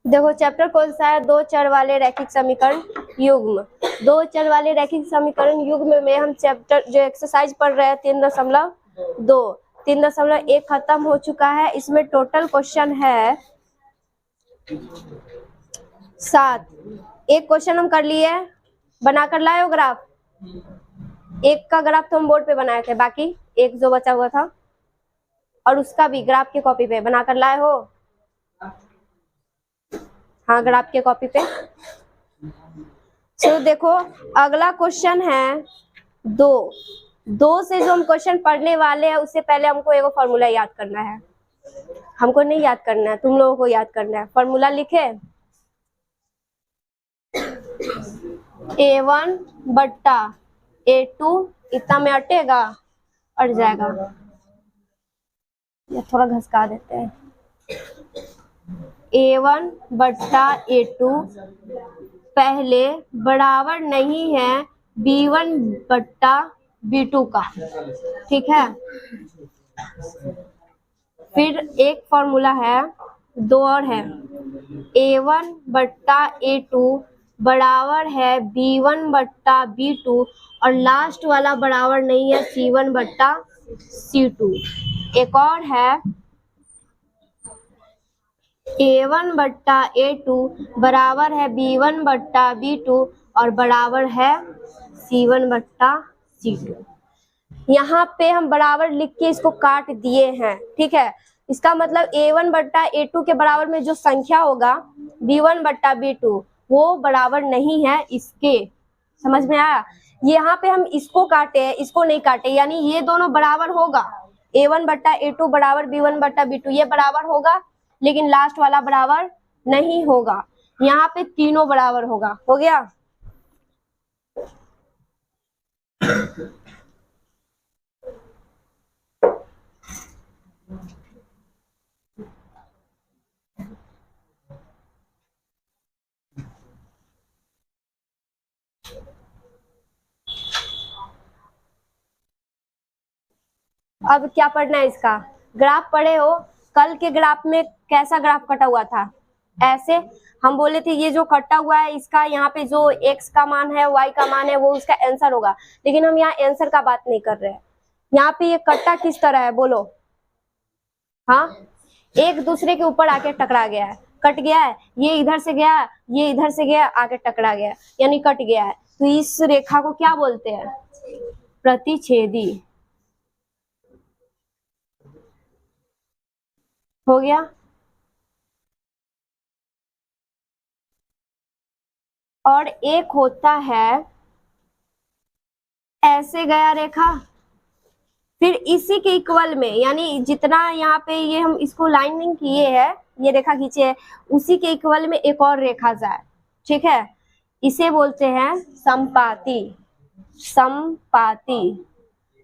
देखो चैप्टर कौन सा है, दो चर वाले रैखिक समीकरण युग्म। दो चर वाले रैखिक समीकरण युग्म में हम चैप्टर जो एक्सरसाइज पढ़ रहे हैं 3.2 3.1 खत्म हो चुका है। इसमें टोटल क्वेश्चन है 7। एक क्वेश्चन हम कर लिए, बनाकर लाए हो ग्राफ। एक का ग्राफ तो हम बोर्ड पे बनाए थे, बाकी एक जो बचा हुआ था और उसका भी ग्राफ की कॉपी पे बनाकर लाए हो। हाँ, ग्राफ के कॉपी पे। तो देखो अगला क्वेश्चन है 2 से जो हम क्वेश्चन पढ़ने वाले हैं उससे पहले हमको एगो फॉर्मूला याद करना है। हमको नहीं याद करना है, तुम लोगों को याद करना है। फॉर्मूला लिखे A1 बट्टा A2 इतना में अटेगा, अट जाएगा। ये थोड़ा घसका देते हैं। A1 बट्टा A2 पहले बराबर नहीं है B1 बट्टा B2 का, ठीक है। फिर एक फॉर्मूला है, दो और है, A1 बट्टा A2 बराबर है B1 बट्टा B2 और लास्ट वाला बराबर नहीं है C1 बट्टा C2। एक और है A1 बट्टा A2 बराबर है B1 बट्टा B2 और बराबर है C1 बट्टा C2। यहाँ पे हम बराबर लिख के इसको काट दिए हैं, ठीक है। इसका मतलब A1 बट्टा A2 के बराबर में जो संख्या होगा B1 बट्टा B2 वो बराबर नहीं है इसके। समझ में आया? यहाँ पे हम इसको काटे हैं, इसको नहीं काटे, यानी ये दोनों बराबर होगा। A1 बट्टा A2 बराबर B1 बट्टा B2 ये बराबर होगा, लेकिन लास्ट वाला बराबर नहीं होगा। यहाँ पे तीनों बराबर होगा। हो गया? अब क्या पढ़ना है इसका? ग्राफ पढ़े हो? कल के ग्राफ में कैसा ग्राफ कटा हुआ था? ऐसे हम बोले थे ये जो कटा हुआ है इसका यहाँ पे जो x का मान है y का मान है वो उसका आंसर होगा, लेकिन हम यहाँ आंसर का बात नहीं कर रहे हैं। यहाँ पे ये कट्टा किस तरह है बोलो? हाँ, एक दूसरे के ऊपर आके टकरा गया है, कट गया है। ये इधर से गया, ये इधर से गया, आके टकरा गया, यानी कट गया है। तो इस रेखा को क्या बोलते हैं? प्रतिच्छेदी। हो गया? और एक होता है ऐसे गया रेखा, फिर इसी के इक्वल में, यानी जितना यहाँ पे ये हम इसको लाइनिंग किए है, ये रेखा खींचे है, उसी के इक्वल में एक और रेखा जाए, ठीक है। इसे बोलते हैं समपाती। समपाती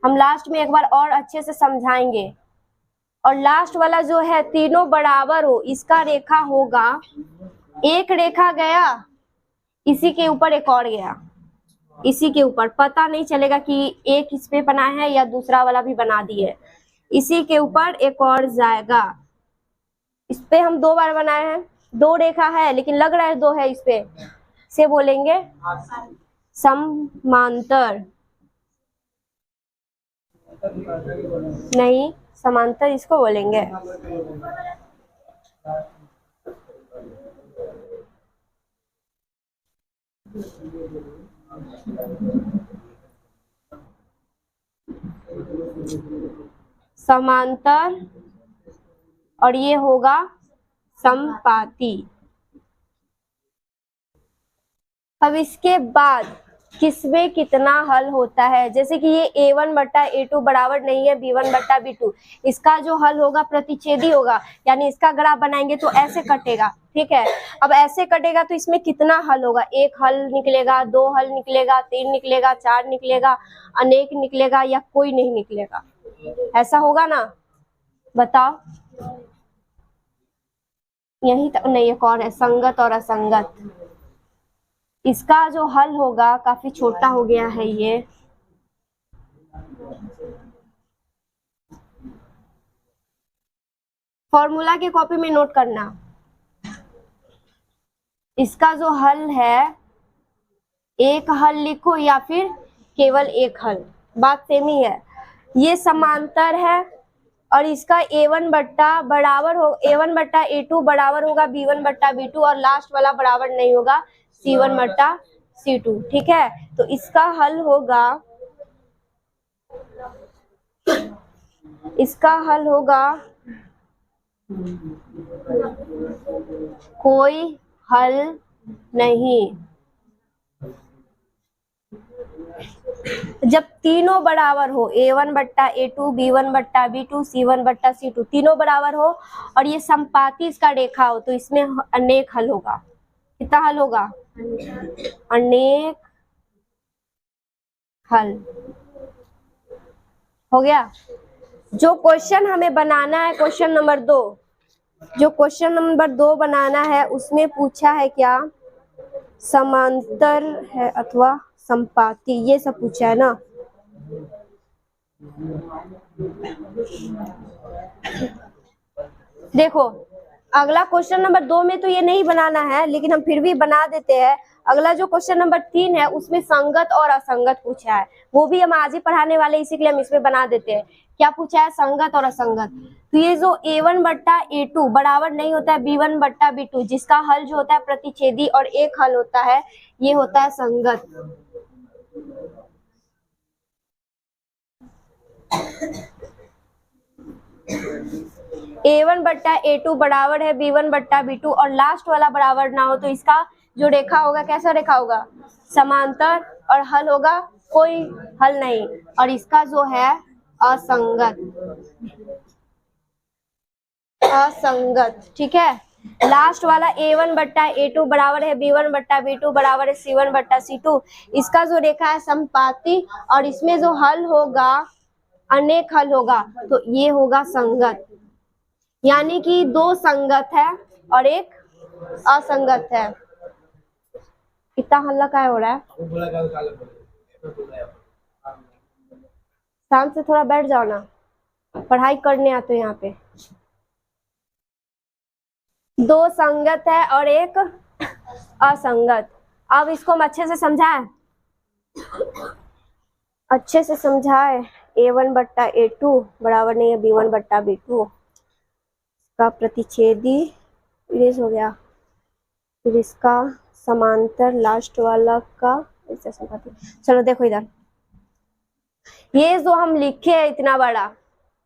हम लास्ट में एक बार और अच्छे से समझाएंगे। और लास्ट वाला जो है तीनों बराबर हो, इसका रेखा होगा, एक रेखा गया, इसी के ऊपर एक और गया, इसी के ऊपर, पता नहीं चलेगा कि एक इस पे बना है या दूसरा वाला भी बना दिए। इसी के ऊपर एक और जाएगा। इस पे हम 2 बार बनाए हैं, 2 रेखा है लेकिन लग रहा है 2 है इस पे, से बोलेंगे समांतर। नहीं, समांतर इसको बोलेंगे। समांतर और ये होगा समपाती। अब इसके बाद किसमें कितना हल होता है, जैसे कि ये A1 बट्टा A2 बराबर नहीं है B1 बट्टा B2, इसका जो हल होगा प्रतिच्छेदी होगा, यानी इसका ग्राफ बनाएंगे तो ऐसे कटेगा, ठीक है। अब ऐसे कटेगा तो इसमें कितना हल होगा? एक हल निकलेगा, 2 हल निकलेगा, 3 निकलेगा, 4 निकलेगा, अनेक निकलेगा या कोई नहीं निकलेगा? ऐसा होगा ना? बताओ। यही तक नहीं, एक और है संगत और असंगत। इसका जो हल होगा, काफी छोटा हो गया है ये, फॉर्मूला की कॉपी में नोट करना। इसका जो हल है, एक हल लिखो या फिर केवल एक हल, बात सेम ही है। ये समांतर है और इसका a1 बट्टा बराबर हो, a1 बट्टा a2 बराबर होगा b1 बट्टा b2 और लास्ट वाला बराबर नहीं होगा c1 बट्टा c2। ठीक है, तो इसका हल होगा, इसका हल होगा, कोई हल नहीं। जब तीनों बराबर हो, a1 बट्टा a2 b1 बट्टा b2 c1 बट्टा c2 तीनों बराबर हो और ये समपाती इसका रेखा हो, तो इसमें अनेक हल होगा। कितना हल होगा? अनेक हल। हो गया। जो क्वेश्चन हमें बनाना है, क्वेश्चन नंबर 2, जो क्वेश्चन नंबर 2 बनाना है उसमें पूछा है क्या, समांतर है अथवा समपाती, ये सब पूछा है ना। देखो अगला क्वेश्चन नंबर 2 में तो ये नहीं बनाना है, लेकिन हम फिर भी बना देते हैं। अगला जो क्वेश्चन नंबर 3 है उसमें संगत और असंगत पूछा है, वो भी हम आज ही पढ़ाने वाले, इसी के लिए हम इसमें बना देते हैं। क्या पूछा है? संगत और असंगत। तो ये जो a1 बट्टा a2 बराबर नहीं होता है b1 बट्टा b2, जिसका हल जो होता है प्रतिच्छेदी और एक हल होता है, ये होता है संगत। a1 बट्टा a2 बराबर है b1 बट्टा b2 और लास्ट वाला बराबर ना हो तो इसका जो रेखा होगा कैसा रेखा होगा? समांतर, और हल होगा कोई हल नहीं, और इसका जो है असंगत। असंगत, ठीक है। लास्ट वाला a1 बट्टा a2 बराबर है b1 बट्टा b2 बराबर है c1 बट्टा c2, इसका जो रेखा है समपाती और इसमें जो हल होगा अनेक हल होगा, तो ये होगा संगत। यानी कि दो संगत है और एक असंगत है। कितना हल्ला क्या हो रहा है? शांत से थोड़ा बैठ जाओ ना, पढ़ाई करने आते हो यहाँ पे। दो संगत है और एक असंगत। अब इसको हम अच्छे से समझाएं, अच्छे से समझाए। a1 बट्टा a2 बराबर नहीं है b1 बट्टा b2 का प्रतिच्छेदी इरेज हो गया, फिर इसका समांतर लास्ट वाला का ऐसे संपाती। चलो देखो इधर, ये जो हम लिखे है इतना बड़ा,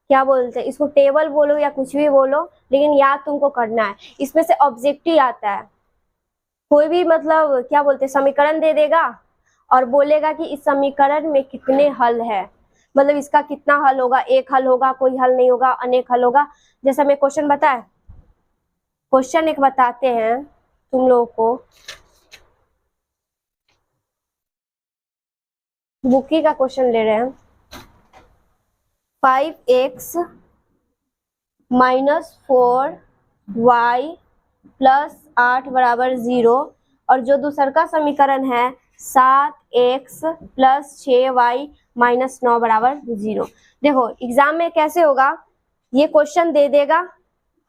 क्या बोलते हैं इसको, टेबल बोलो या कुछ भी बोलो, लेकिन याद तुमको करना है। इसमें से ऑब्जेक्टिव आता है, कोई भी मतलब क्या बोलते हैं समीकरण दे देगा और बोलेगा कि इस समीकरण में कितने हल है, मतलब इसका कितना हल होगा, एक हल होगा, कोई हल नहीं होगा, अनेक हल होगा। जैसा मैं क्वेश्चन बताए, क्वेश्चन एक बताते हैं तुम लोगों को, बुकी का क्वेश्चन ले रहे हैं। 5x माइनस 4y प्लस 8 बराबर 0, और जो दूसर का समीकरण है 7x प्लस 6y माइनस 9 बराबर 0। देखो एग्जाम में कैसे होगा, ये क्वेश्चन दे देगा,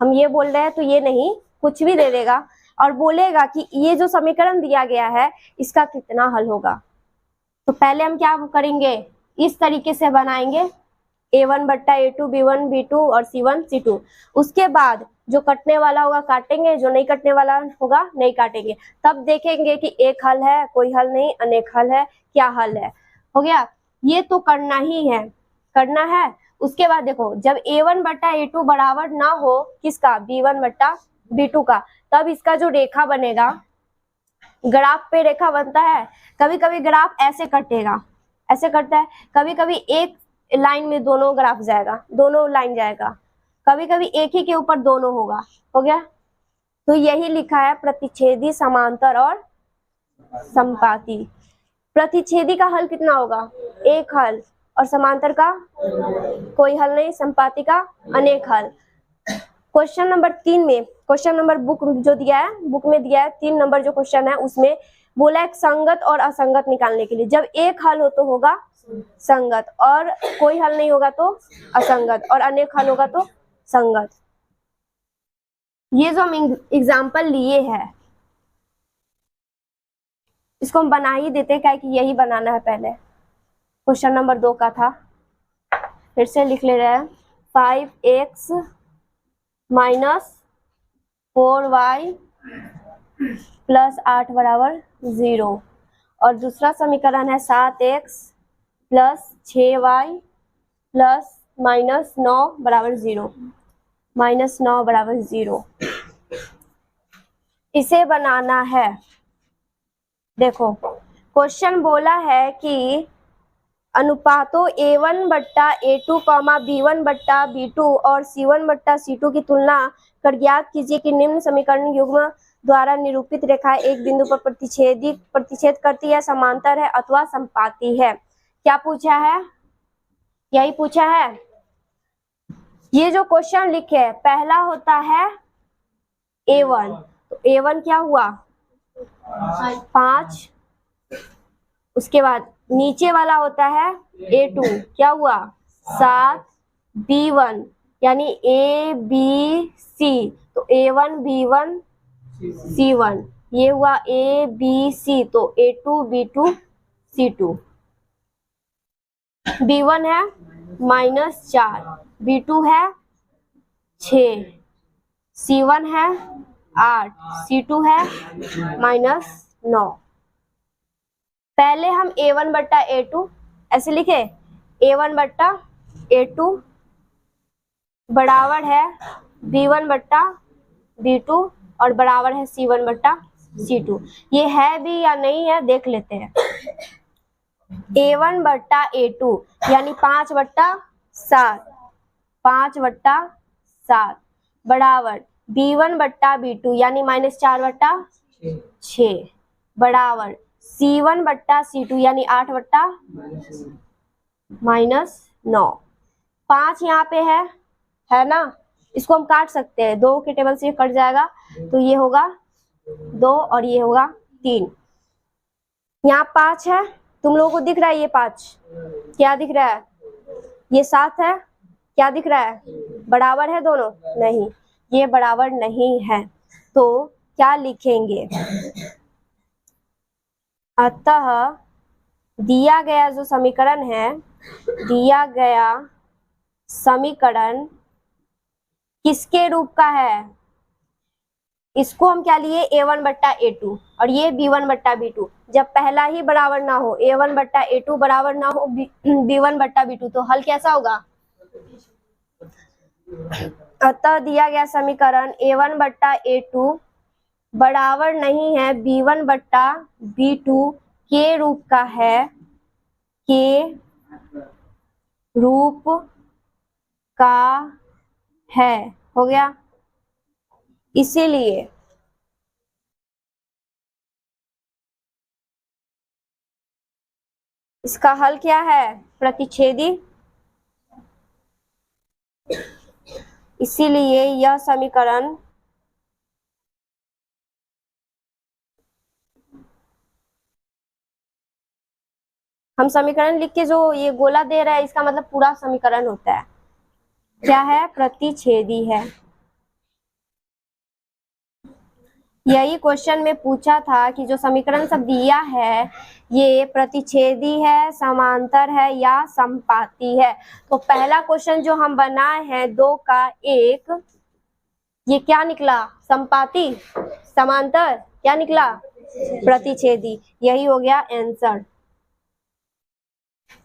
हम ये बोल रहे हैं तो ये नहीं, कुछ भी दे देगा और बोलेगा कि ये जो समीकरण दिया गया है इसका कितना हल होगा। तो पहले हम क्या करेंगे, इस तरीके से बनाएंगे a1 बट्टा a2 b1 b2 और c1 c2। उसके बाद जो कटने वाला होगा काटेंगे, जो नहीं कटने वाला होगा नहीं काटेंगे। तब देखेंगे कि एक हल है, कोई हल नहीं, अनेक हल है, क्या हल है। हो गया, ये तो करना ही है, करना है। उसके बाद देखो जब a1 बट्टा a2 बराबर ना हो किसका, b1 बट्टा b2 का, तब इसका जो रेखा बनेगा, ग्राफ पे रेखा बनता है, कभी कभी ग्राफ ऐसे कटेगा, ऐसे कटता है, कभी कभी एक लाइन में दोनों ग्राफ जाएगा, दोनों लाइन जाएगा, कभी कभी एक ही के ऊपर दोनों होगा। हो गया, तो यही लिखा है प्रतिच्छेदी, समांतर और समपाती। प्रतिच्छेदी का हल कितना होगा, एक हल, और समांतर का कोई हल नहीं, समपाती का अनेक हल। क्वेश्चन नंबर 3 में, क्वेश्चन नंबर बुक जो दिया है, बुक में दिया है 3 नंबर जो क्वेश्चन है उसमें बोला है संगत और असंगत निकालने के लिए। जब एक हल हो तो होगा संगत, और कोई हल नहीं होगा तो असंगत, और अनेक हल होगा तो संगत। ये जो हम एग्जाम्पल लिए हैं इसको हम बना ही देते, क्या कि यही बनाना है पहले, क्वेश्चन नंबर 2 का था। फिर से लिख ले रहे हैं, 5x माइनस 4y प्लस 8 बराबर 0। और दूसरा समीकरण है 7x plus 6y plus minus 9 बराबर 0, माइनस 9 बराबर 0। इसे बनाना है। देखो क्वेश्चन बोला है कि अनुपातों a1 बट्टा a2 कॉमा b1 बट्टा b2 और c1 बट्टा c2 की तुलना कर ज्ञात कीजिए कि निम्न समीकरण युग्म द्वारा निरूपित रेखा एक बिंदु पर प्रतिच्छेद करती है, समांतर है अथवा समपाती है। क्या पूछा है? यही पूछा है। ये जो क्वेश्चन लिखे पहला होता है a1, तो a1 क्या हुआ 5, उसके बाद नीचे वाला होता है a2, क्या हुआ 7, b1 यानी a b c, तो a1 b1 c1, ये हुआ a b c, तो a2 b2 c2। b1 है -4, b2 है 6, c1 है 8, c2 है -9। पहले हम a1 बट्टा a2 ऐसे लिखे, a1 बट्टा a2 बराबर है b1 बट्टा b2 और बराबर है c1 बट्टा c2। ये है भी या नहीं है देख लेते हैं। a1 बट्टा a2 यानी 5 बट्टा 7, 5 बट्टा 7 बराबर b1 बट्टा b2 यानी -4 बट्टा 6 बराबर c1 बट्टा c2 यानी 8 बट्टा -9। 5 यहाँ पे है ना, इसको हम काट सकते हैं, 2 के टेबल से कट जाएगा, तो ये होगा 2 और ये होगा 3। यहाँ 5 है, तुम लोगों को दिख रहा है ये 5, क्या दिख रहा है? ये 7 है, क्या दिख रहा है? बराबर है दोनों? नहीं, ये बराबर नहीं है, तो क्या लिखेंगे? अतः दिया गया जो समीकरण है, दिया गया समीकरण किसके रूप का है? इसको हम क्या लिए a1 बट्टा a2 और ये b1 बट्टा b2। जब पहला ही बराबर ना हो, a1 बट्टा a2 बराबर ना हो b1 बट्टा b2, तो हल कैसा होगा? अतः दिया गया समीकरण a1 बट्टा a2 बराबर नहीं है b1 बट्टा b2 के रूप का है, के रूप का है। हो गया? इसीलिए इसका हल क्या है? प्रतिच्छेदी। इसीलिए यह समीकरण हम समीकरण लिख के जो ये गोला दे रहा है, इसका मतलब पूरा समीकरण होता है। क्या है? प्रतिच्छेदी है। यही क्वेश्चन में पूछा था कि जो समीकरण सब दिया है ये प्रतिच्छेदी है, समांतर है या समपाती है। तो पहला क्वेश्चन जो हम बनाए हैं 2 का 1, ये क्या निकला? समपाती, समांतर, क्या निकला? प्रतिच्छेदी। यही हो गया आंसर।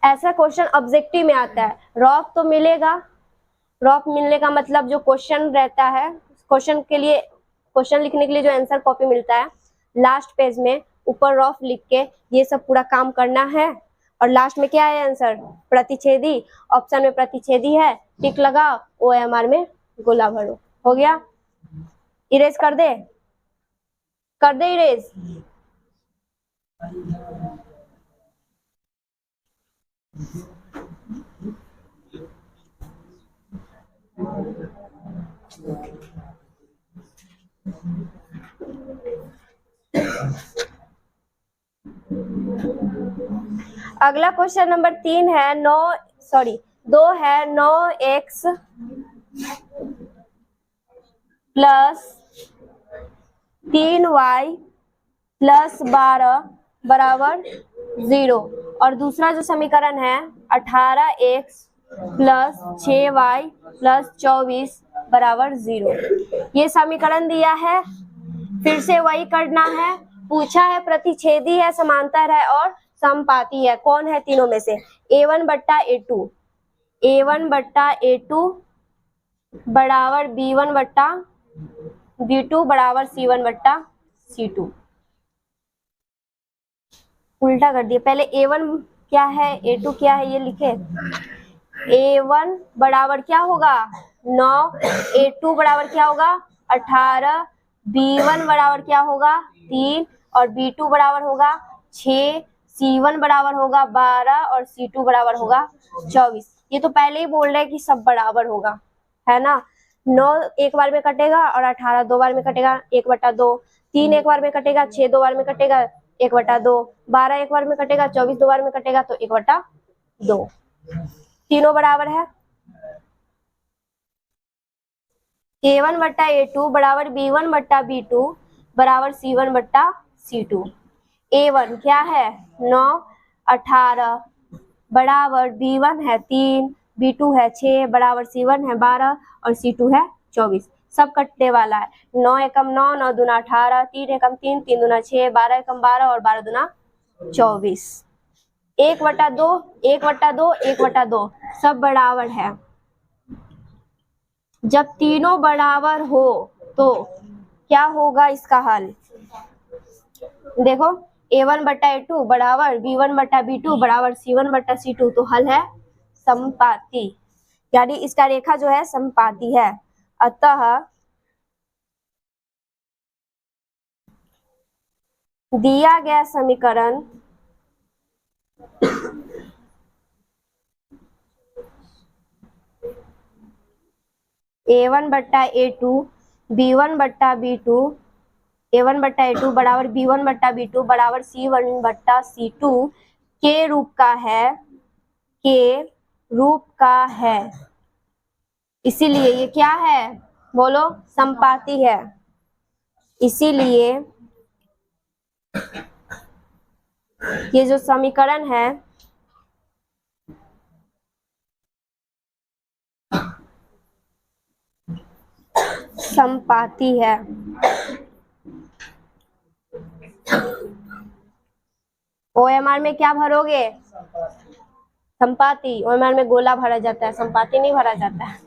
ऐसा क्वेश्चन ऑब्जेक्टिव में आता है, रॉफ तो मिलेगा। रॉफ मिलने का मतलब जो क्वेश्चन रहता है, क्वेश्चन के लिए, क्वेश्चन लिखने के लिए जो आंसर कॉपी मिलता है, लास्ट पेज में ऊपर रॉफ लिख के ये सब पूरा काम करना है और लास्ट में क्या है आंसर? प्रतिच्छेदी। ऑप्शन में प्रतिच्छेदी है, टिक लगाओ, OMR में गोला भरो। हो गया? इरेज कर दे, कर दे इरेज। अगला क्वेश्चन नंबर 3 है 2 है 9x प्लस 3y प्लस 12 बराबर 0। और दूसरा जो समीकरण है 18x प्लस 6y प्लस 24 बराबर 0। ये समीकरण दिया है, फिर से वही करना है। पूछा है प्रतिच्छेदी है, समांतर है और समपाती है। कौन है तीनों में से? a1 बट्टा a2, a1 बट्टा a2 बराबर b1 बट्टा b2 बराबर c1 बट्टा c2। उल्टा कर दिए, पहले a1 क्या है a2 क्या है ये लिखे। a1 बराबर क्या होगा 9, a2 बराबर क्या होगा 18, b1 बराबर क्या होगा 3 और b2 बराबर होगा 6, c1 बराबर होगा 12 और c2 बराबर होगा 24। ये तो पहले ही बोल रहे हैं कि सब बराबर होगा, है ना। 9 एक बार में कटेगा और 18 दो बार में कटेगा, 1/2। 3 एक बार में कटेगा, 6 दो बार में कटेगा, 1/2। 12 एक बार में कटेगा, 24 दो बार में कटेगा तो 1/2। तीनों बराबर है। a1 बट्टा a2 बराबर b1 बट्टा b2 बराबर c1 बट्टा c2। a1 क्या है 9, 18 बराबर b1 है 3, b2 है 6 बराबर c1 है 12 और c2 है 24। सब कटने वाला है। 9 एकम 9, 9 दूना 18, 3 एकम 3, 3 दूना 6, 12 एकम 12 और 12 दूना 24। 1/2, 1/2, 1/2 सब बराबर है। जब तीनों बराबर हो तो क्या होगा इसका हल? देखो a1 बट्टा a2 बराबर b1 बट्टा b2 बराबर c1 बट्टा c2, तो हल है समपाती, यानी इसका रेखा जो है समपाती है। अतः दिया गया समीकरण a1 बट्टा a2 b1 बट्टा b2 a1 बट्टा a2 बराबर b1 बट्टा b2 बराबर c1 बट्टा c2 के रूप का है। इसीलिए ये क्या है बोलो? समपाती है। इसीलिए ये जो समीकरण है समपाती है। OMR में क्या भरोगे? समपाती। OMR में गोला भरा जाता है, समपाती नहीं भरा जाता है।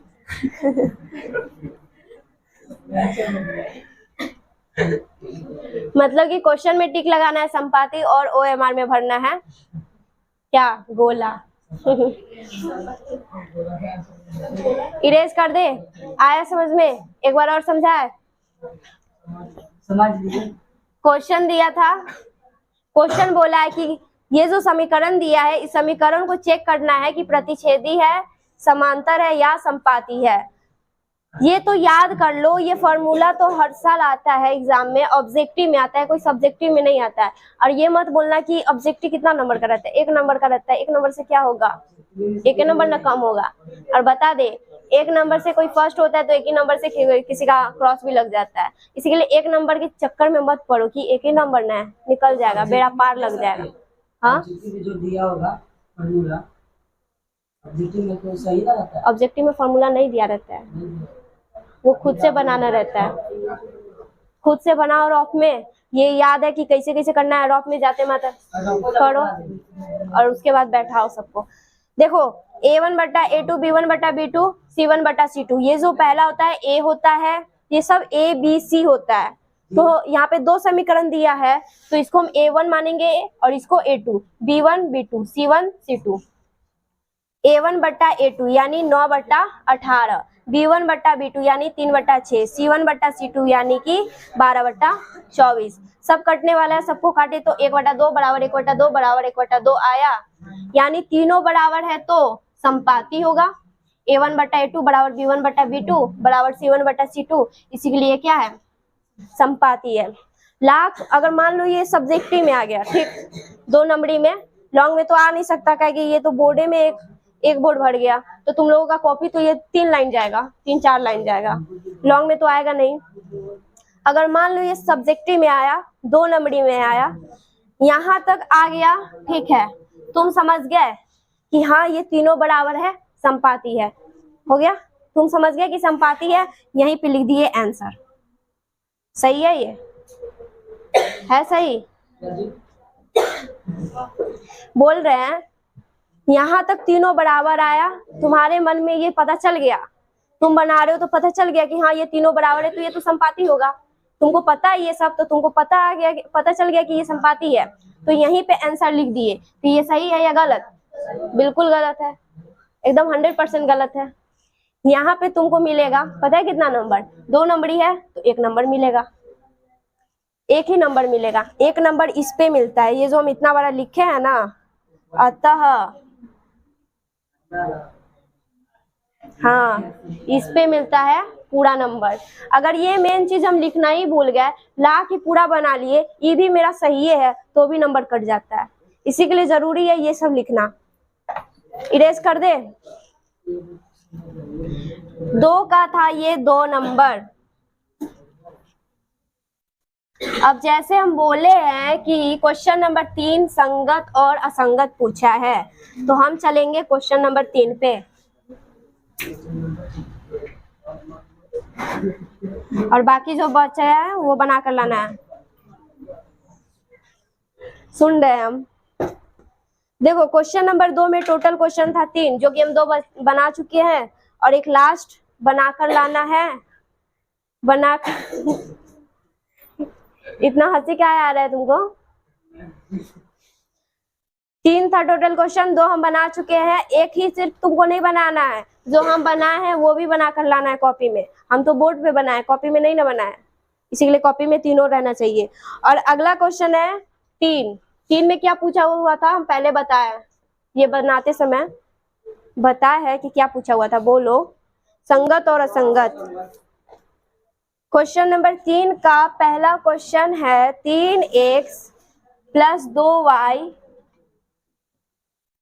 मतलब कि क्वेश्चन में टिक लगाना है समपाती और OMR में भरना है क्या? गोला। इरेज कर दे। आया समझ में? एक बार और समझाए। समझ लीजिए। क्वेश्चन दिया था, क्वेश्चन बोला है कि ये जो समीकरण दिया है इस समीकरण को चेक करना है कि प्रतिच्छेदी है, समांतर है या समपाती है। ये तो याद कर लो, ये फॉर्मूला तो हर साल आता है एग्जाम में, ऑब्जेक्टिव में आता है, कोई सब्जेक्टिव में नहीं आता है। और ये मत बोलना कि ऑब्जेक्टिव कितना नंबर का रहता है, 1 नंबर का रहता है। 1 नंबर से क्या होगा? 1 नंबर ना कम होगा। और बता दे 1 नंबर से कोई फर्स्ट होता है तो 1 ही नंबर से किसी का क्रॉस भी लग जाता है। इसी के लिए 1 नंबर के चक्कर में मत पड़ो कि 1 ही नंबर ना निकल जाएगा, बेड़ा पार लग जाएगा। हाँ जो दिया होगा फॉर्मूला ऑब्जेक्टिव में तो सही ना रहता है। ऑब्जेक्टिव में फॉर्मूला नहीं दिया रहता है, वो खुद से बनाना रहता है। खुद से बनाओ रॉफ में। ये याद है कि कैसे कैसे करना है, रॉफ में जाते माता करो और उसके बाद बैठाओ सबको। देखो a1 बट्टा a2 b1 बट्टा b2 c1 बट्टा c2, ये जो पहला होता है a होता है, ये सब a b c होता है। तो यहाँ पे 2 समीकरण दिया है तो इसको हम a1 मानेंगे और इसको a2, b1 b2 c1 c2। a1 बट्टा a2 यानी 9 बट्टा 18, b1 बट्टा b2 यानी 3 बट्टा 6, c1 बट्टा c2 यानी कि 12 बट्टा 24। सब कटने वाला है, सबको काटे तो 1/2 बराबर 1/2 बराबर 1/2 आया, यानी तीनों बराबर है तो समपाती होगा। a1 बट्टा a2 बराबर b1 बट्टा b2 बराबर c1 बट्टा c2, इसी के लिए क्या है? समपाती है। लाख अगर मान लो ये सब्जेक्टिव में आ गया, ठीक, 2 नंबरी में, लॉन्ग में तो आ नहीं सकता, क्योंकि ये तो बोर्डे में एक बोर्ड भर गया, तो तुम लोगों का कॉपी तो ये 3 लाइन जाएगा, 3-4 लाइन जाएगा, लॉन्ग में तो आएगा नहीं। अगर मान लो ये सब्जेक्टिव में आया, 2 नंबरी में आया, यहाँ तक आ गया, ठीक है, तुम समझ गए कि हाँ ये तीनों बराबर है, संपाती है, हो गया, तुम समझ गए कि संपाती है, यहीं पे लिख दिए आंसर। सही है, ये है सही, बोल रहे हैं यहाँ तक तीनों बराबर आया, तुम्हारे मन में ये पता चल गया, तुम बना रहे हो तो पता चल गया कि हाँ ये तीनों बराबर है, तो ये तो संपाती होगा, तुमको पता है ये सब, तो तुमको पता आ गया, पता चल गया कि ये संपाती है, तो यहीं पे आंसर लिख दिए। तो ये सही है या गलत? बिल्कुल गलत है, एकदम 100% गलत है। यहाँ पे तुमको मिलेगा, पता है कितना नंबर? 2 नंबर ही है तो 1 नंबर मिलेगा, एक ही नंबर मिलेगा, 1 नंबर इस पे मिलता है, ये जो हम इतना बड़ा लिखे हैं ना, अतः हाँ इस पे मिलता है पूरा नंबर। अगर ये मेन चीज हम लिखना ही भूल गए, ला के पूरा बना लिए, ये भी मेरा सही है, तो भी नंबर कट जाता है, इसी के लिए जरूरी है ये सब लिखना। इरेज कर दे, 2 का था ये 2 नंबर। अब जैसे हम बोले हैं कि क्वेश्चन नंबर 3 संगत और असंगत पूछा है, तो हम चलेंगे क्वेश्चन नंबर 3 पे। और बाकी जो बचा है वो बना कर लाना है। सुन रहे हैं हम? देखो क्वेश्चन नंबर 2 में टोटल क्वेश्चन था 3, जो कि हम 2 बना चुके हैं, और एक लास्ट बनाकर लाना है। बनाकर इतना हंसी क्या आ रहा है तुमको? 3 था टोटल क्वेश्चन, 2 हम बना चुके हैं, एक ही सिर्फ तुमको नहीं बनाना है, जो हम बनाए हैं वो भी बना कर लाना है कॉपी में। हम तो बोर्ड पे बनाए, कॉपी में नहीं ना बनाए, इसीलिए कॉपी में तीनों रहना चाहिए। और अगला क्वेश्चन है 3 में क्या पूछा हुआ था, हम पहले बताए, ये बनाते समय बताया है कि क्या पूछा हुआ था, बोलो। संगत और असंगत। क्वेश्चन नंबर 3 का पहला क्वेश्चन है 3x + 2y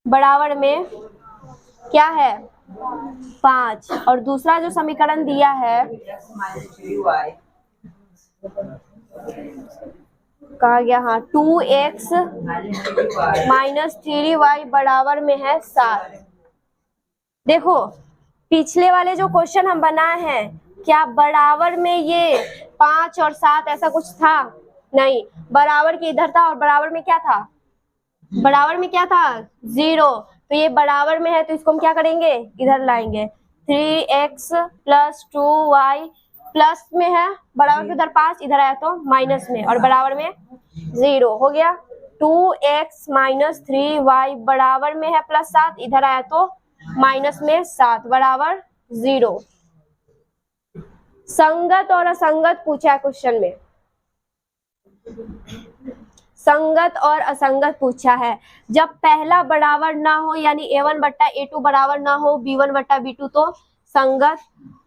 बराबर में क्या है? 5। और दूसरा जो समीकरण दिया है, कहा गया, हाँ 2x - 3y बराबर में है 7। देखो पिछले वाले जो क्वेश्चन हम बनाए हैं, क्या बराबर में ये 5 और 7 ऐसा कुछ था? नहीं, बराबर के इधर था, और बराबर में क्या था? बराबर में क्या था? 0। तो ये बराबर में है, तो इसको हम क्या करेंगे? इधर लाएंगे। 3x + 2y प्लस में है, बराबर के उधर 5, इधर आया तो माइनस में, और बराबर में 0 हो गया। 2x - 3y बराबर में है +7, इधर आया तो माइनस में 7 बराबर 0। संगत और असंगत पूछा है क्वेश्चन में, संगत और असंगत पूछा है। जब पहला बराबर ना हो, यानी a1/a2 बराबर ना हो b1/b2 तो संगत,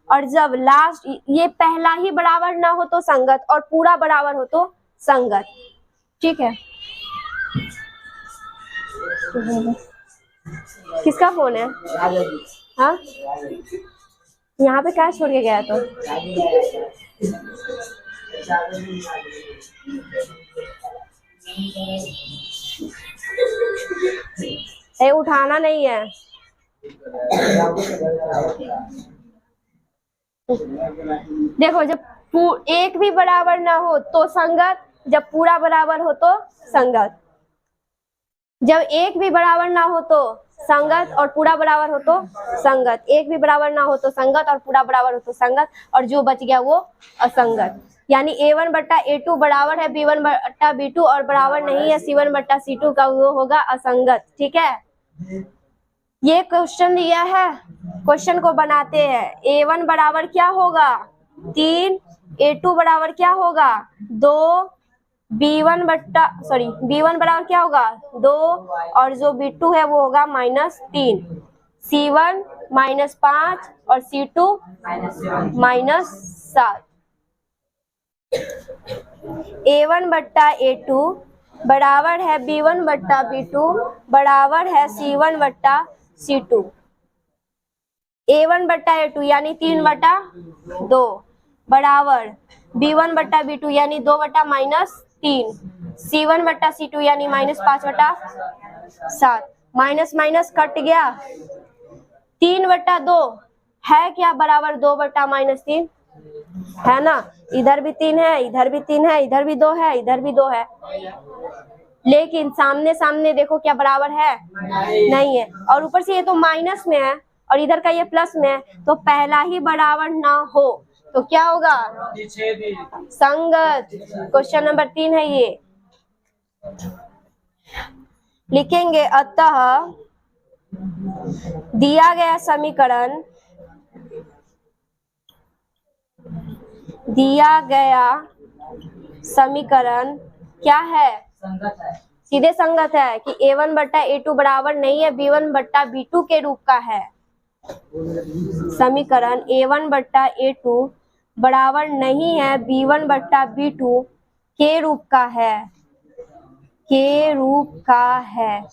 और जब लास्ट ये पहला ही बराबर ना हो तो संगत, और पूरा बराबर हो तो संगत। ठीक है, किसका फोन है? हाँ, यहाँ पे क्या छोड़ के गया? तो ए, उठाना नहीं है। देखो जब एक भी बराबर ना हो तो संगत, जब पूरा बराबर हो तो संगत। जब एक भी बराबर ना हो तो संगत, और पूरा बराबर हो तो संगत। एक भी बराबर ना हो तो संगत, और पूरा बराबर हो तो संगत, और जो बच गया वो असंगत। यानी a1/a2 बराबर है b1/b2 और बराबर नहीं है c1/c2 का, वो होगा असंगत। ठीक है, ये क्वेश्चन दिया है, क्वेश्चन को बनाते हैं। a1 बराबर क्या होगा? 3, a2 बराबर क्या होगा? 2, b1 बराबर क्या होगा? 2, और जो b2 है वो होगा -3, c1 -5 और c2 -7। a1/a2 बराबर है b1/b2 बराबर है c1/c2। a1/a2 यानी 3/2 बराबर b1/b2 यानी 2/-3 C1 बट्टा C2 यानी -5/7। माइनस माइनस कट गया, 3/2 है क्या बराबर 2/-3 है ना। इधर भी 3 है, इधर भी 3 है, इधर भी 2 है, इधर भी 2 है, लेकिन सामने सामने देखो क्या बराबर है, नहीं है। और ऊपर से ये तो माइनस में है और इधर का ये प्लस में है, तो पहला ही बराबर ना हो तो क्या होगा, संगत। क्वेश्चन नंबर 3 है ये। लिखेंगे अतः दिया गया समीकरण, दिया गया समीकरण क्या है, संगत है, सीधे संगत है कि A1/A2 बराबर नहीं है B1/B2 के रूप का है। समीकरण A1/A2 बराबर नहीं है B1/B2 के रूप का है, के रूप का है।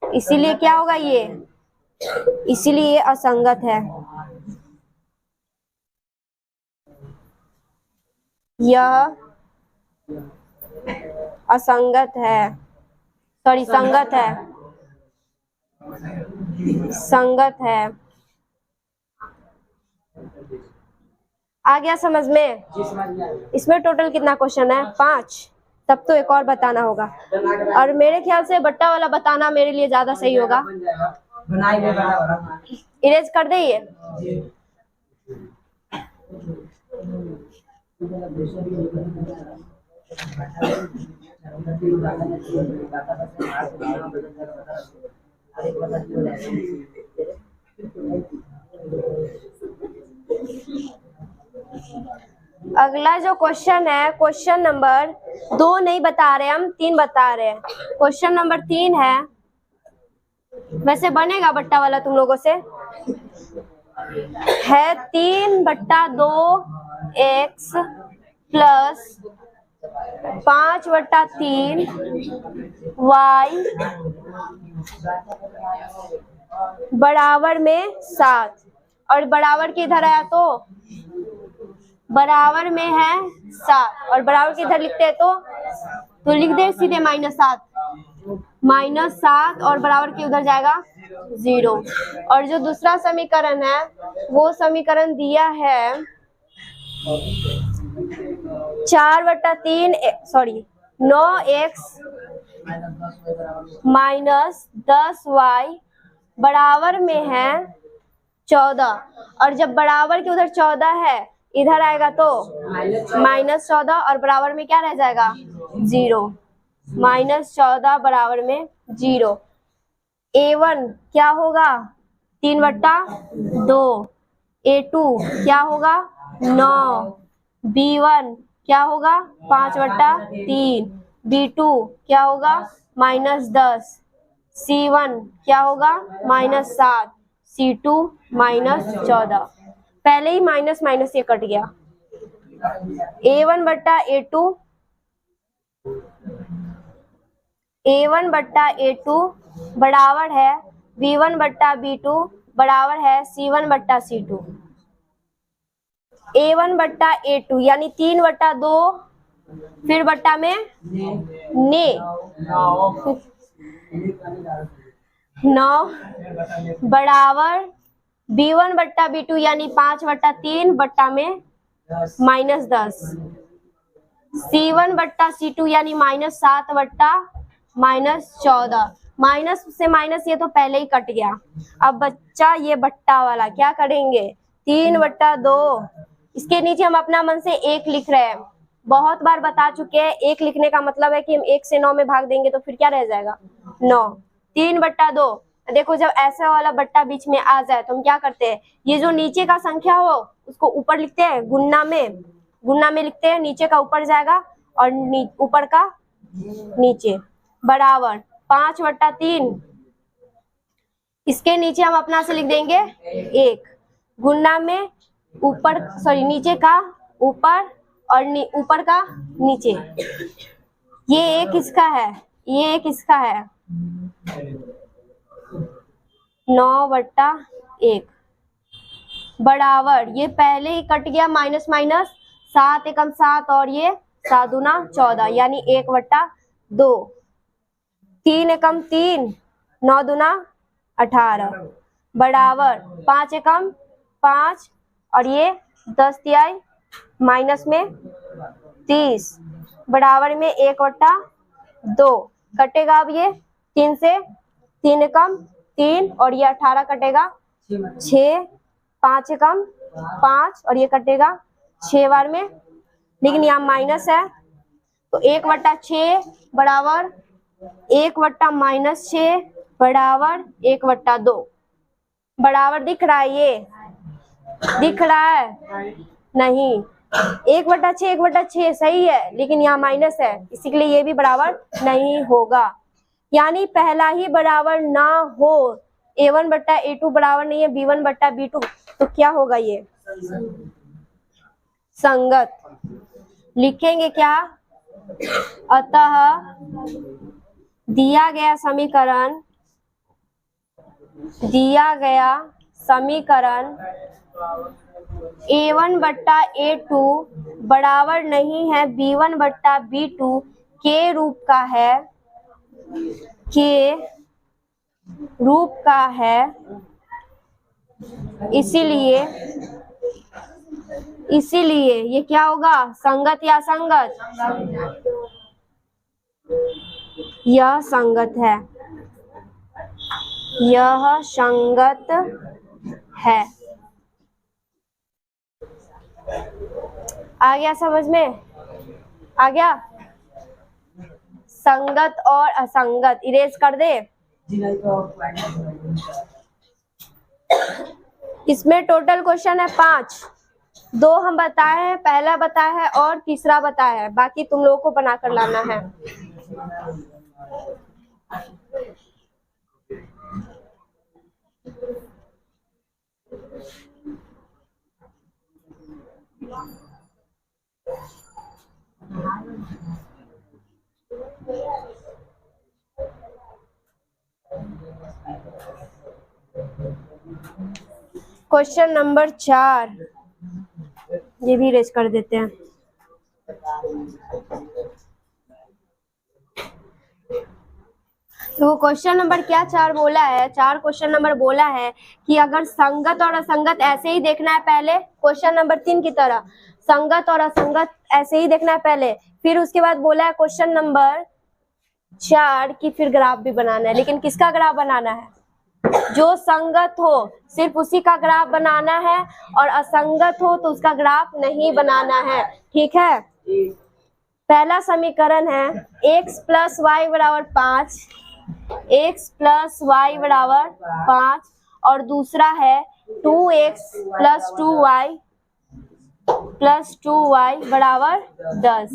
इसीलिए क्या होगा ये, इसीलिए असंगत है। यह असंगत है, सॉरी संगत है, संगत है। आ गया समझ में। इसमें टोटल कितना क्वेश्चन है, 5। तब तो एक और बताना होगा, और मेरे ख्याल से बट्टा वाला बताना मेरे लिए ज्यादा सही होगा। इरेज कर दे ये। अगला जो क्वेश्चन है, क्वेश्चन नंबर 2 नहीं बता रहे हम, 3 बता रहे हैं। क्वेश्चन नंबर 3 है, वैसे बनेगा बट्टा वाला तुम लोगों से, है 3/2 x प्लस 5/3 y बराबर में 7। और बराबर के इधर आया तो बराबर में है 7, और बराबर के इधर लिखते हैं तो लिख दे सीधे -7 और बराबर के उधर जाएगा 0। और जो दूसरा समीकरण है वो समीकरण दिया है 9x माइनस 10y बराबर में है 14। और जब बराबर के उधर 14 है, इधर आएगा तो -14 और बराबर में क्या रह जाएगा 0। -14 बराबर में 0। A1 क्या होगा 3/2, A2 क्या होगा 9, B1 क्या होगा 5/3, B2 क्या होगा -10, C1 क्या होगा -7, C2 -14। पहले ही माइनस माइनस ये कट गया। A1/A2 बराबर है B1/B2 बराबर है C1/C2। A1/A2 यानी 3/2 फिर बट्टा में ने 9 बराबर B1/B2 यानी 5/3 बट्टा में -10, C1/C2 यानी -7/14। माइनस से माइनस ये तो पहले ही कट गया। अब बच्चा ये बट्टा वाला क्या करेंगे, 3/2, इसके नीचे हम अपना मन से 1 लिख रहे हैं। बहुत बार बता चुके हैं 1 लिखने का मतलब है कि हम 1 से 9 में भाग देंगे तो फिर क्या रह जाएगा 9। 3/2 देखो, जब ऐसा वाला बट्टा बीच में आ जाए तो हम क्या करते हैं, ये जो नीचे का संख्या हो उसको ऊपर लिखते हैं, गुन्ना में लिखते हैं, नीचे का ऊपर जाएगा और ऊपर का नीचे बराबर 5/3। इसके नीचे हम अपना से लिख देंगे 1, गुन्ना में ऊपर, सॉरी नीचे का ऊपर और ऊपर का नीचे। ये एक इसका है, ये एक इसका है, 9/1 बराबर, ये पहले ही कट गया, माइनस माइनस 7 एकम 7 और ये 7 दूना 14 यानी 1/2। 3 एकम 3, 9 दूना 18 बराबर 5 एकम 5 और ये 10 तिहाई माइनस में 30 बराबर में 1/2 कटेगा। अब ये 3 से 3 एकम 3 और ये 18 कटेगा 6, 5 एकम 5 और ये कटेगा 6 बार में, लेकिन यहाँ माइनस है तो 1/6 बराबर 1/-6 बराबर 1/2 बराबर दिख रहा है, ये दिख रहा है नहीं, 1/6 1/6 सही है, लेकिन यहाँ माइनस है इसी के लिए ये भी बराबर नहीं होगा। यानी पहला ही बराबर ना हो, A1/A2 बराबर नहीं है B1/B2, तो क्या होगा ये संगत। लिखेंगे क्या, अतः दिया गया समीकरण A1/A2 बराबर नहीं है B1/B2 के रूप का है, इसीलिए ये क्या होगा, संगत या असंगत, यह संगत है, यह संगत है। आ गया समझ में, आ गया। संगत और असंगत इरेज कर दे। इसमें टोटल क्वेश्चन है 5, 2 हम बताए हैं, पहला बताया है और तीसरा बताया है, बाकी तुम लोगों को बनाकर लाना है। क्वेश्चन नंबर 4 ये भी रेज कर देते हैं। तो क्वेश्चन नंबर क्या 4 बोला है, 4 क्वेश्चन नंबर बोला है कि अगर संगत और असंगत ऐसे ही देखना है, पहले क्वेश्चन नंबर 3 की तरह संगत और असंगत ऐसे ही देखना है पहले, फिर उसके बाद बोला है क्वेश्चन नंबर 4 की फिर ग्राफ भी बनाना है, लेकिन किसका ग्राफ बनाना है, जो संगत हो सिर्फ उसी का ग्राफ बनाना है और असंगत हो तो उसका ग्राफ नहीं बनाना है, ठीक है। पहला समीकरण है x + y = 5, x + y = 5 और दूसरा है 2x + 2y = 10।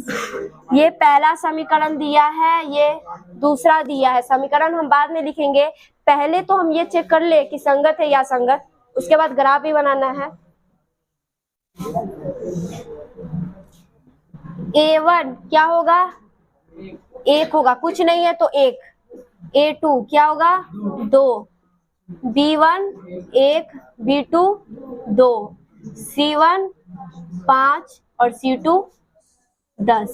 ये पहला समीकरण दिया है, ये दूसरा दिया है। समीकरण हम बाद में लिखेंगे, पहले तो हम ये चेक कर ले कि संगत है या असंगत, उसके बाद ग्राफ भी बनाना है। A1 क्या होगा, 1 होगा, कुछ नहीं है तो 1। A2 क्या होगा, 2। B1 1, B2 2, C1 5 और C2 10।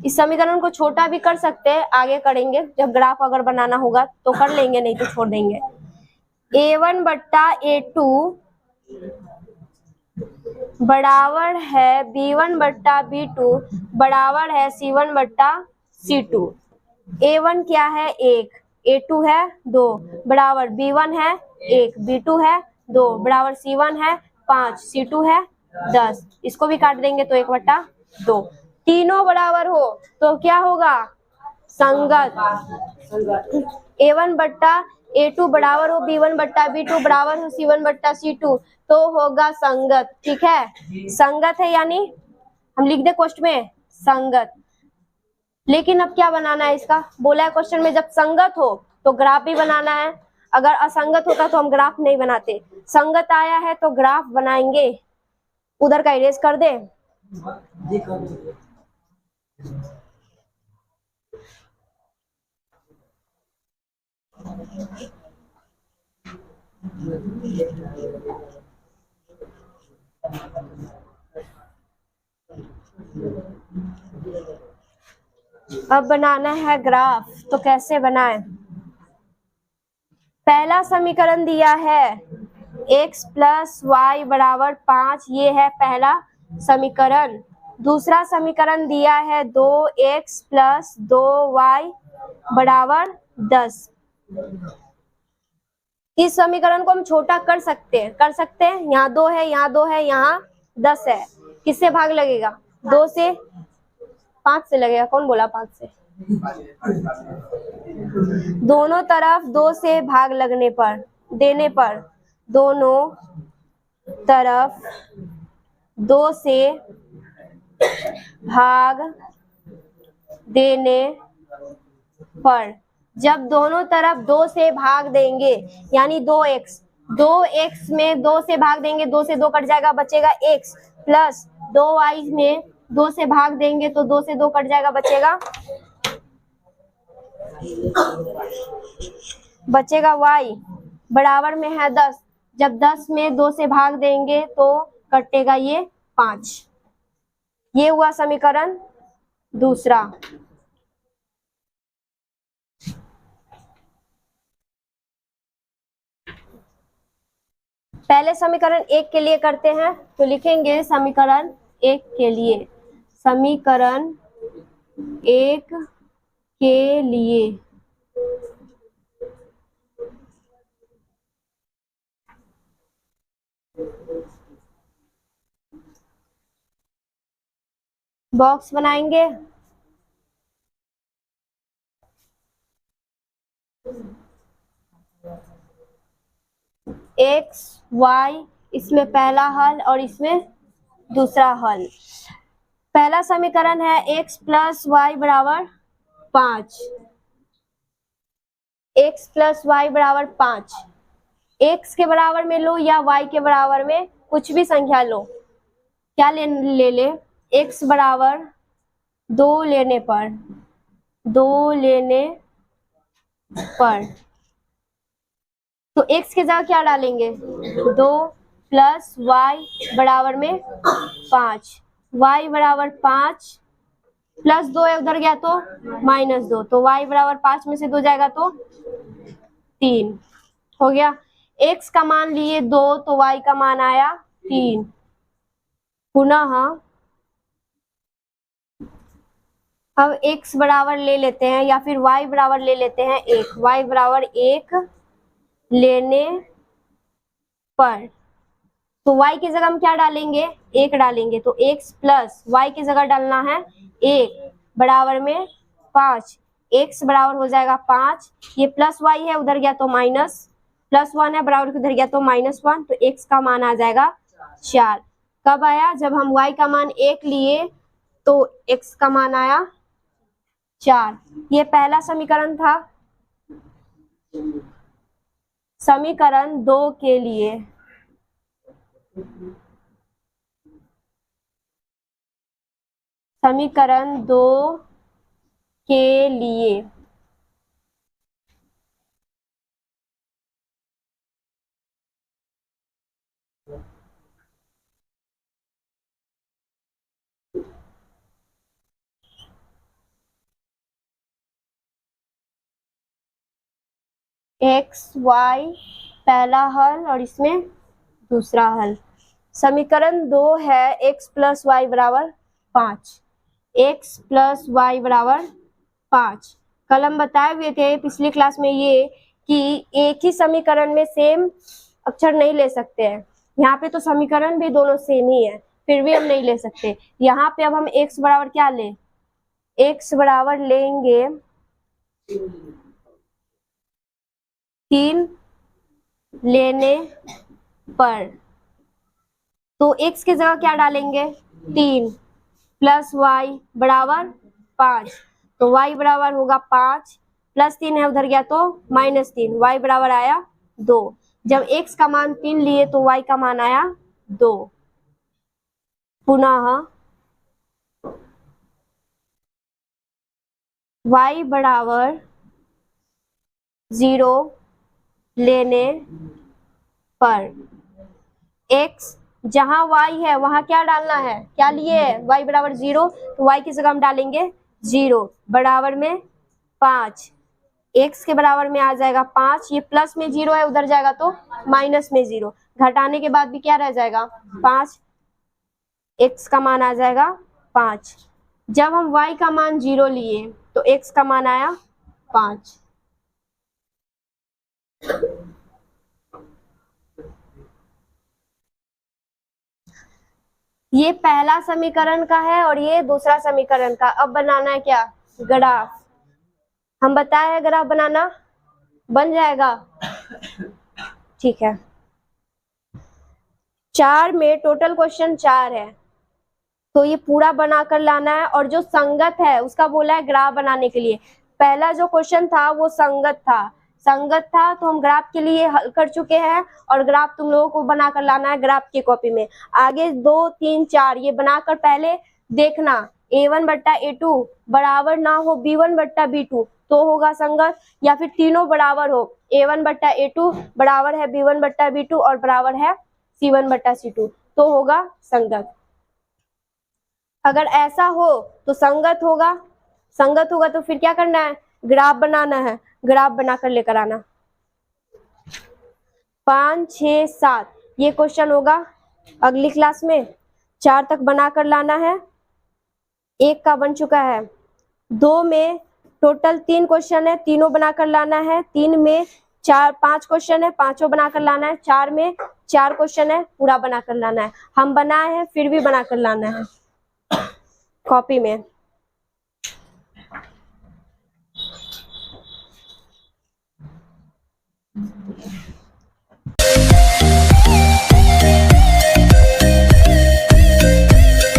इस समीकरण को छोटा भी कर सकते हैं, आगे करेंगे जब ग्राफ अगर बनाना होगा तो कर लेंगे, नहीं तो छोड़ देंगे। A1/A2 बराबर है B1/B2 बराबर है C1/C2। A1 क्या है, 1, A2 है 2 बराबर B1 है 1, B2 है 2 बराबर C1 है 5, C2 है 10। इसको भी काट देंगे तो 1/2। तीनों बराबर हो तो क्या होगा, संगत। A1/A2 बराबर हो B1/B2 बराबर हो C1/C2 तो होगा संगत, ठीक है। संगत है यानी हम लिख दे क्वेश्चन में संगत। लेकिन अब क्या बनाना है इसका, बोला है क्वेश्चन में जब संगत हो तो ग्राफ भी बनाना है, अगर असंगत होता तो हम ग्राफ नहीं बनाते। संगत आया है तो ग्राफ बनाएंगे। उधर का इरेज कर दे। अब बनाना है ग्राफ, तो कैसे बनाएं? पहला समीकरण दिया है x प्लस वाई बराबर 5, ये है पहला समीकरण। दूसरा समीकरण दिया है 2x प्लस 2y बराबर 10। इस समीकरण को हम छोटा कर सकते हैं, यहाँ 2 है, यहाँ 2 है, यहाँ 10 है। किससे भाग लगेगा? 2 से, 5 से लगेगा। कौन बोला 5 से? दोनों तरफ 2 से भाग लगने पर, देने पर, दोनों तरफ 2 से भाग देने पर, जब दोनों तरफ 2 से भाग देंगे, यानी 2x में 2 से भाग देंगे, 2 से 2 कट जाएगा, बचेगा x, प्लस 2y में 2 से भाग देंगे तो 2 से 2 कट जाएगा, बचेगा y, बराबर में है 10। जब 10 में 2 से भाग देंगे तो कटेगा ये 5। ये हुआ समीकरण दूसरा। पहले समीकरण 1 के लिए करते हैं, तो लिखेंगे समीकरण 1 के लिए, समीकरण 1 के लिए बॉक्स बनाएंगे। x y, इसमें पहला हल और इसमें दूसरा हल। पहला समीकरण है x प्लस वाई बराबर 5, x प्लस वाई बराबर 5। x के बराबर में लो या y के बराबर में कुछ भी संख्या लो। क्या ले x बराबर 2 लेने पर, 2 लेने पर, तो x के जगह क्या डालेंगे? 2 प्लस वाई बराबर में 5, y बराबर 5 प्लस 2 है, उधर गया तो -2, तो y बराबर 5 में से 2 जाएगा तो 3 हो गया। x का मान लिए 2 तो y का मान आया 3। पुनः अब x बराबर ले लेते हैं या फिर y बराबर ले लेते हैं 1, y बराबर 1 लेने पर, तो y की जगह हम क्या डालेंगे? 1 डालेंगे, तो x प्लस y की जगह डालना है 1 बराबर में 5, x बराबर हो जाएगा 5, ये प्लस y है, उधर गया तो माइनस, प्लस 1 है बराबर उधर गया तो -1, तो x का मान आ जाएगा 4। कब आया? जब हम y का मान 1 लिए तो x का मान आया 4। ये पहला समीकरण था। समीकरण 2 के लिए, समीकरण 2 के लिए x y पहला हल और इसमें दूसरा हल। समीकरण 2 है x प्लस वाई बराबर 5, x प्लस वाई बराबर 5। कल हम बताए हुए थे पिछली क्लास में ये कि एक ही समीकरण में सेम अक्षर नहीं ले सकते हैं। यहाँ पे तो समीकरण भी दोनों सेम ही है, फिर भी हम नहीं ले सकते। यहाँ पे अब हम x बराबर क्या लें? x बराबर लेंगे 3 लेने पर, तो x की जगह क्या डालेंगे? 3 प्लस y बराबर 5, तो y बराबर होगा 5, प्लस 3 है उधर गया तो -3, y बराबर आया 2। जब x का मान 3 लिए तो y का मान आया 2। पुनः y बराबर 0 लेने पर x जहां y है वहां क्या डालना है, क्या लिए है, y बराबर 0, तो y की जगह हम डालेंगे 0 बराबर में 5, x के बराबर में आ जाएगा 5, ये प्लस में 0 है उधर जाएगा तो माइनस में 0, घटाने के बाद भी क्या रह जाएगा 5, x का मान आ जाएगा 5। जब हम y का मान 0 लिए तो x का मान आया 5। ये पहला समीकरण का है और ये दूसरा समीकरण का। अब बनाना है क्या, ग्राफ। हम बताए हैं ग्राफ बनाना, बन जाएगा, ठीक है। 4 में टोटल क्वेश्चन 4 है, तो ये पूरा बनाकर लाना है। और जो संगत है उसका बोला है ग्राफ बनाने के लिए। पहला जो क्वेश्चन था वो संगत था, तो हम ग्राफ के लिए हल कर चुके हैं और ग्राफ तुम लोगों को बनाकर लाना है ग्राफ की कॉपी में। आगे 2, 3, 4 ये बनाकर पहले देखना, a1 बट्टा a2 बराबर ना हो b1 बट्टा b2 तो होगा संगत, या फिर तीनों बराबर हो, a1 बट्टा a2 बराबर है b1 बट्टा b2 और बराबर है c1 बट्टा c2 तो होगा संगत। अगर ऐसा हो तो संगत होगा तो फिर क्या करना है, ग्राफ बनाना है, ग्राफ बनाकर लेकर आना। 5, 6, 7 ये क्वेश्चन होगा अगली क्लास में। 4 तक बनाकर लाना है, 1 का बन चुका है। 2 में टोटल 3 क्वेश्चन है, तीनों बनाकर लाना है। 3 में 5 क्वेश्चन है, पांचों बनाकर लाना है। 4 में 4 क्वेश्चन है, पूरा बनाकर लाना है। हम बनाए हैं फिर भी बनाकर लाना है कॉपी में।